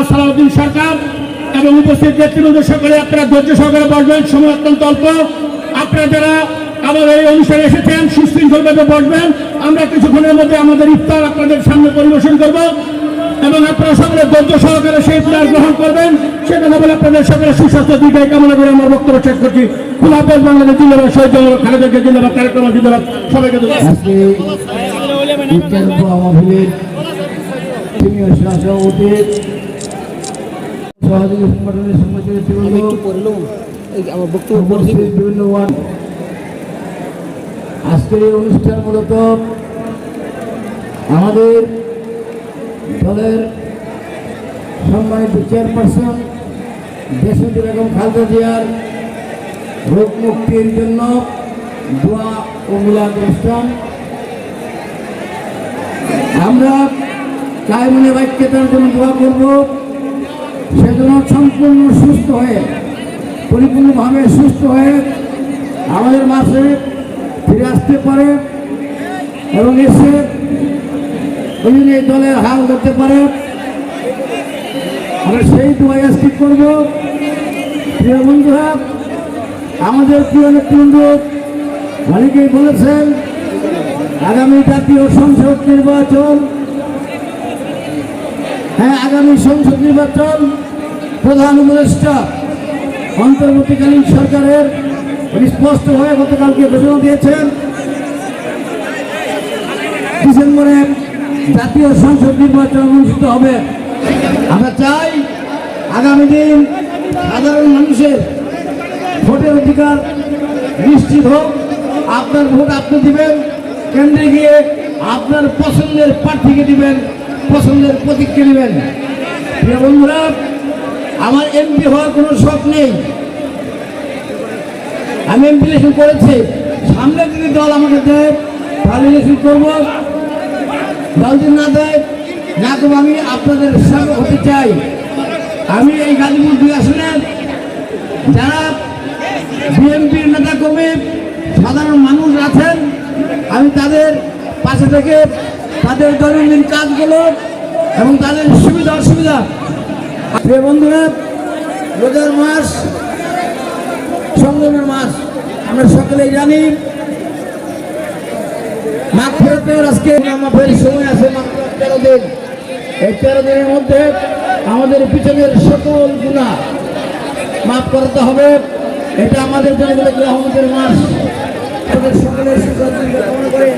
সালাউদ্দিন সরকার এবং উপস্থিত নেতৃবৃন্দ সকলে আপনারা ধৈর্য সহকারে বসবেন, সময় অত্যন্ত অল্প। আপনারা যারা আমাদের এই অনুষ্ঠানে এসেছেন সুশৃঙ্খলভাবে বসবেন। আমরা কিছুক্ষণের মধ্যে আমাদের ইফতার আপনাদের সামনে পরিবেশন করব এবং আপনারা সকলে ধৈর্য সহকারে সেই ইফতার গ্রহণ করবেন। সেটা না বলে আপনাদের সকলে সুস্বাস্থ্য দীর্ঘায়ু কামনা করে আমার বক্তব্য শেষ করছি। খুদা হাফেজ। বাংলাদেশ জিন্দাবাদ, শহীদ খালেদা জিয়া জিন্দাবাদ, তারেক রহমান জিন্দাবাদ। সবাইকে আজকের এই অনুষ্ঠান মূলত আমাদের দলের সম্মানিত চেয়ারপারসন দেশনেত্রী বেগম খালেদা জিয়ার রোগ মুক্তির জন্য দোয়া ও মিলাদ অনুষ্ঠান। আমরা কায়মনে বাক্যে তার জন্য দোয়া করব, সেজন্য সম্পূর্ণ সুস্থ হয়ে পরিপূর্ণভাবে সুস্থ হয়ে আমাদের মাঝে ফিরে আসতে পারে এবং এসে এই দলের হাল ধরতে পারে। আমরা সেই দোয়া আজকে করব। প্রিয় বন্ধুরা, আমাদের প্রিয় নেতৃবৃন্দ অনেকেই বলেছেন আগামী জাতীয় সংসদ নির্বাচন, আগামী সংসদ নির্বাচন প্রধান উপদেষ্টা অন্তর্বর্তীকালীন সরকারের স্পষ্টভাবে গতকালকে ঘোষণা দিয়েছেন ডিসেম্বরে জাতীয় সংসদ নির্বাচন অনুষ্ঠিত হবে। আমরা চাই আগামী দিন সাধারণ মানুষের ভোটের অধিকার নিশ্চিত হোক। আপনার ভোট আপনি দিবেন, কেন্দ্রে গিয়ে আপনার পছন্দের প্রার্থীকে দিবেন, পছন্দের প্রতীককে দিবেন। প্রিয় বন্ধুরা, আমার এমপি হওয়ার কোনো শখ নেই। আমি এমপি ইলেকশন করেছি, সামনে যদি দল আমাকে দেয় তাহলে ইলেকশন করবো, দল যদি না দেয় না তবে আমি আপনাদের সঙ্গে হতে চাই। আমি এই গাজীপুর 2 আসনে যারা বিএনপির নেতা কর্মী সাধারণ মানুষ আছেন, আমি তাদের পাশে থেকে তাদের দৈনন্দিন কাজগুলো এবং তাদের সুবিধা অসুবিধা। প্রিয় বন্ধুরা, রোজার মাস সংযমের মাস, আমরা সকলেই জানি। মাগফিরাতের আজকে মাফের সময় আছে মাত্র 13 দিন। এই 13 দিনের মধ্যে আমাদের পিছনের সকল গুনাহ মাফ করতে হবে। এটা আমাদের জন্য রহমতের মাস। আমাদের সকলের সুস্বাস্থ্য কামনা করে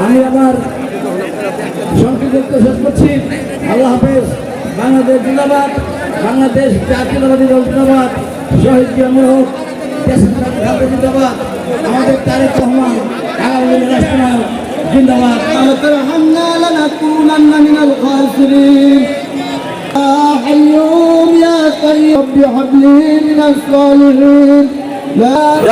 আমি আমার সংক্ষিপ্ত শেষ করছি। আল্লাহ হাফেজ। বাংলাদেশ জিন্দাবাদ, বাংলাদেশ জাতীয়তাবাদী দল জিন্দাবাদ, শহীদ জিয়াউর হক দেশনেত্রী জিন্দাবাদ, আমাদের তারেক রহমান আগামী দিনের রাষ্ট্রনায়ক জিন্দাবাদ।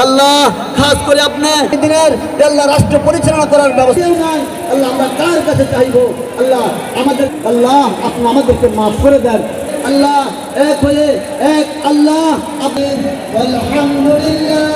আল্লাহ খাস করে আপনার দিনের আল্লাহ রাষ্ট্র পরিচালনা করার ব্যবস্থা নাই। আল্লাহ আমরা কার কাছে চাইবো? আল্লাহ আমাদের, আল্লাহ আপনি আমাদেরকে মাফ করে দেন। আল্লাহ এক হয়ে এক, আল্লাহ আপনি আলহামদুলিল্লাহ।